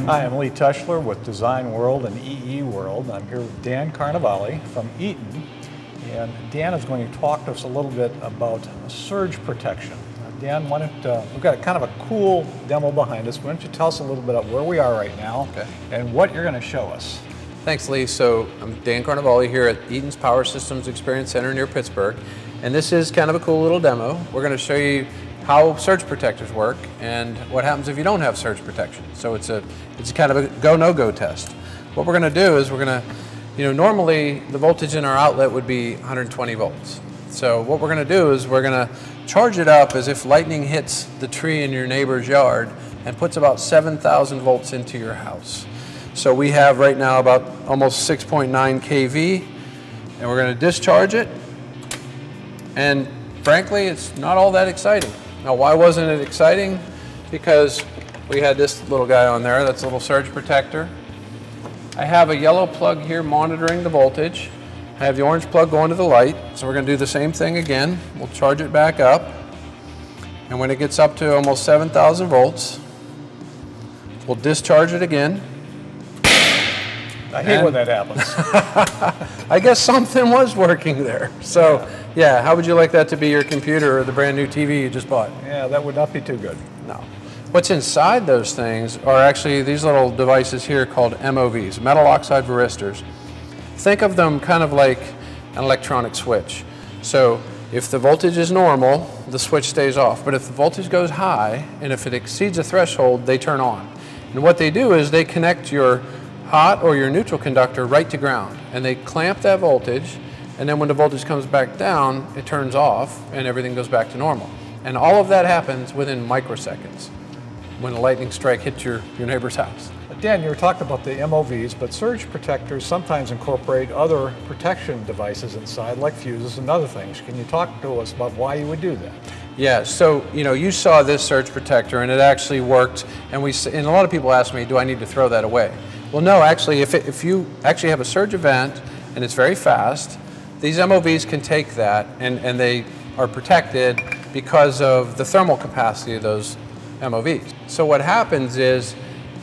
Hi, I'm Lee Tushler with Design World and EE World. I'm here with Dan Carnovale from Eaton, and Dan is going to talk to us a little bit about surge protection. Dan, why don't, we've got kind of a cool demo behind us. Why don't you tell us a little bit about where we are right now and what you're going to show us. Thanks, Lee. So I'm Dan Carnovale here at Eaton's Power Systems Experience Center near Pittsburgh, and this is kind of a cool little demo. We're going to show you how surge protectors work and what happens if you don't have surge protection. So it's kind of a go, no go test. What we're going to do is we're going to, normally the voltage in our outlet would be 120 volts. So what we're going to do is we're going to charge it up as if lightning hits the tree in your neighbor's yard and puts about 7,000 volts into your house. So we have right now about almost 6.9 kV, and we're going to discharge it, and frankly it's not all that exciting. Now, why wasn't it exciting? Because we had this little guy on there, that's a little surge protector. I have a yellow plug here monitoring the voltage. I have the orange plug going to the light, so we're going to do the same thing again. We'll charge it back up, and when it gets up to almost 7,000 volts, we'll discharge it again. I hate when that happens. I guess something was working there. So, yeah, how would you like that to be your computer or the brand new TV you just bought? Yeah, that would not be too good. No. What's inside those things are actually these little devices here called MOVs, metal oxide varistors. Think of them kind of like an electronic switch. So if the voltage is normal, the switch stays off. But if the voltage goes high, and if it exceeds a threshold, they turn on. And what they do is they connect your hot or your neutral conductor right to ground, and they clamp that voltage, and then when the voltage comes back down, it turns off and everything goes back to normal. And all of that happens within microseconds when a lightning strike hits your neighbor's house. Dan, you were talking about the MOVs, but surge protectors sometimes incorporate other protection devices inside, like fuses and other things. Can you talk to us about why you would do that? Yeah, so you saw this surge protector and it actually worked, and a lot of people ask me, do I need to throw that away? Well, no, actually, if you actually have a surge event and it's very fast, these MOVs can take that and they are protected because of the thermal capacity of those MOVs. So what happens is,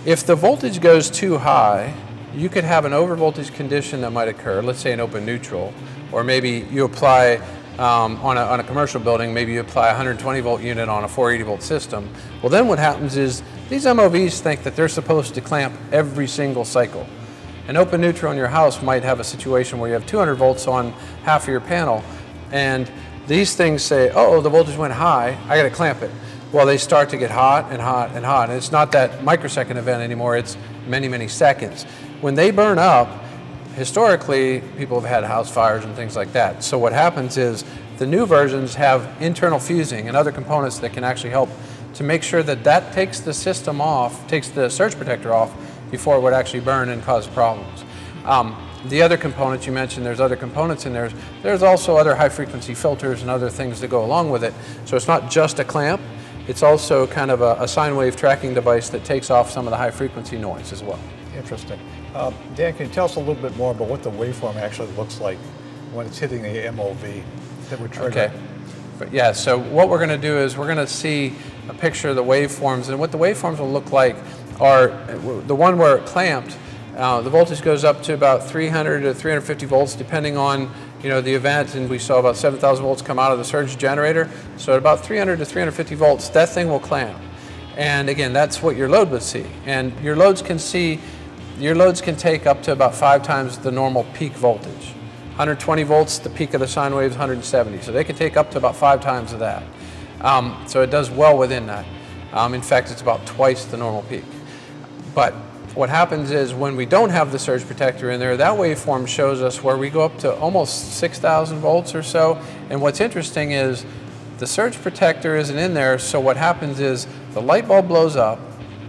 if the voltage goes too high, you could have an overvoltage condition that might occur, let's say an open neutral, or maybe you apply on a commercial building, maybe you apply a 120 volt unit on a 480 volt system. Well, then what happens is these MOVs think that they're supposed to clamp every single cycle. An open neutral in your house might have a situation where you have 200 volts on half of your panel, and these things say, oh, the voltage went high, I gotta clamp it. Well, they start to get hot and hot and hot, and it's not that microsecond event anymore, it's many, many seconds. When they burn up, historically, people have had house fires and things like that. So what happens is the new versions have internal fusing and other components that can actually help to make sure that that takes the system off, takes the surge protector off before it would actually burn and cause problems. The other components you mentioned, there's other components in there. There's also other high frequency filters and other things that go along with it. So it's not just a clamp, it's also kind of a sine wave tracking device that takes off some of the high frequency noise as well. Interesting. Dan, can you tell us a little bit more about what the waveform actually looks like when it's hitting the MOV that would trigger? Okay. But yeah, so what we're going to do is we're going to see a picture of the waveforms, and what the waveforms will look like are the one where it clamped. The voltage goes up to about 300 to 350 volts depending on the event, and we saw about 7,000 volts come out of the surge generator. So at about 300 to 350 volts, that thing will clamp. And again, that's what your load would see. And your loads can take up to about 5 times the normal peak voltage. 120 volts, the peak of the sine wave is 170. So they can take up to about 5 times of that. So it does well within that. In fact, it's about twice the normal peak. But what happens is when we don't have the surge protector in there, that waveform shows us where we go up to almost 6,000 volts or so. And what's interesting is the surge protector isn't in there, so what happens is the light bulb blows up,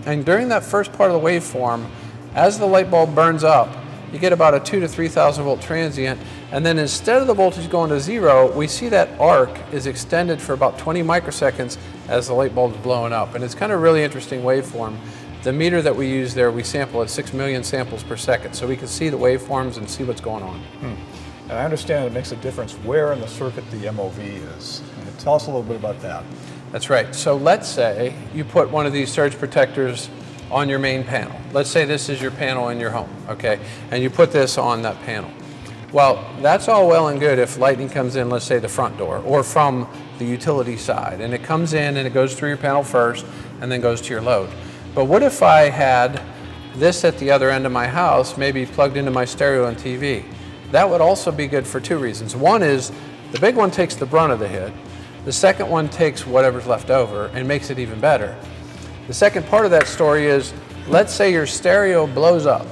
and during that first part of the waveform, as the light bulb burns up, you get about a 2,000 to 3,000 volt transient, and then instead of the voltage going to 0, we see that arc is extended for about 20 microseconds as the light bulb is blowing up. And it's kind of a really interesting waveform. The meter that we use there, we sample at 6 million samples per second, so we can see the waveforms and see what's going on. And I understand it makes a difference where in the circuit the MOV is. Tell us a little bit about that. That's right. So let's say you put one of these surge protectors on your main panel. Let's say this is your panel in your home, okay? And you put this on that panel. Well, that's all well and good if lightning comes in, let's say the front door, or from the utility side, and it comes in and it goes through your panel first and then goes to your load. But what if I had this at the other end of my house, maybe plugged into my stereo and TV? That would also be good for two reasons. One is the big one takes the brunt of the hit. The second one takes whatever's left over and makes it even better. The second part of that story is, let's say your stereo blows up,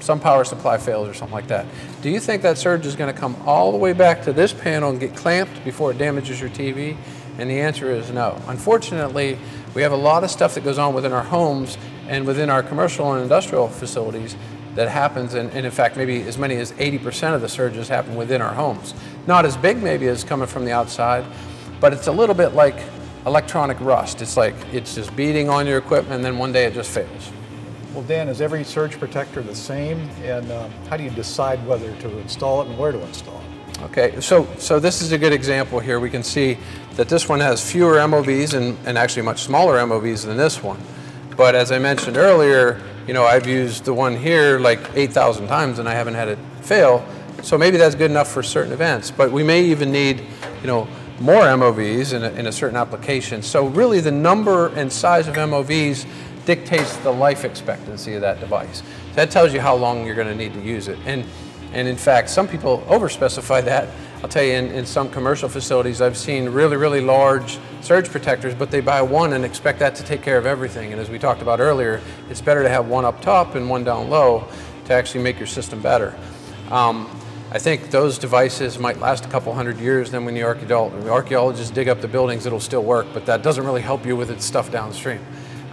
some power supply fails or something like that. Do you think that surge is going to come all the way back to this panel and get clamped before it damages your TV? And the answer is no. Unfortunately, we have a lot of stuff that goes on within our homes and within our commercial and industrial facilities that happens, and in fact, maybe as many as 80% of the surges happen within our homes. Not as big maybe as coming from the outside, but it's a little bit like electronic rust. It's like it's just beating on your equipment and then one day it just fails. Well, Dan, is every surge protector the same? And how do you decide whether to install it and where to install it? Okay, so this is a good example here. We can see that this one has fewer MOVs and actually much smaller MOVs than this one. But as I mentioned earlier, you know, I've used the one here like 8,000 times and I haven't had it fail. So maybe that's good enough for certain events. But we may even need, you know, more MOVs in a certain application. So really the number and size of MOVs dictates the life expectancy of that device. So that tells you how long you're going to need to use it. And in fact, some people overspecify that. I'll tell you, in some commercial facilities, I've seen really, really large surge protectors, but they buy one and expect that to take care of everything. And as we talked about earlier, it's better to have one up top and one down low to actually make your system better. I think those devices might last a couple hundred years. Then when the archaeologists dig up the buildings, it'll still work, but that doesn't really help you with its stuff downstream.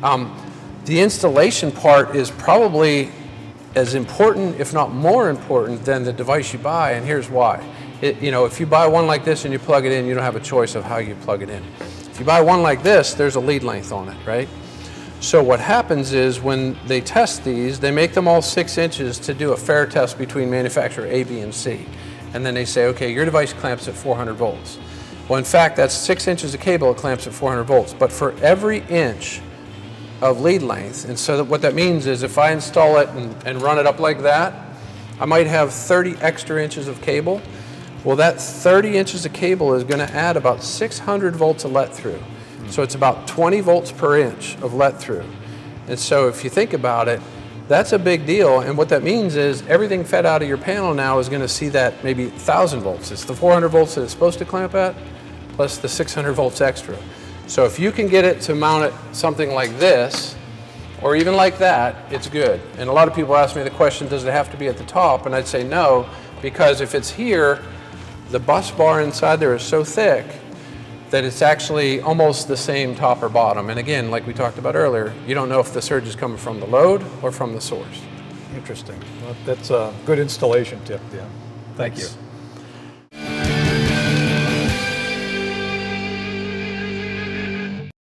The installation part is probably as important, if not more important, than the device you buy, and here's why. You know, if you buy one like this and you plug it in, you don't have a choice of how you plug it in. If you buy one like this, there's a lead length on it, right? So what happens is when they test these, they make them all 6 inches to do a fair test between manufacturer A, B, and C. And then they say, okay, your device clamps at 400 volts. Well, in fact, that's 6 inches of cable, it clamps at 400 volts. But for every inch of lead length, and so what that means is if I install it and run it up like that, I might have 30 extra inches of cable. Well, that 30 inches of cable is going to add about 600 volts of let through. So it's about 20 volts per inch of let through. And so if you think about it, that's a big deal. And what that means is everything fed out of your panel now is going to see that maybe 1,000 volts. It's the 400 volts that it's supposed to clamp at, plus the 600 volts extra. So if you can get it to mount it something like this, or even like that, it's good. And a lot of people ask me the question, does it have to be at the top? And I'd say no, because if it's here, the bus bar inside there is so thick that it's actually almost the same top or bottom. And again, like we talked about earlier, you don't know if the surge is coming from the load or from the source. Interesting. Well, that's a good installation tip, Dan. Thank you.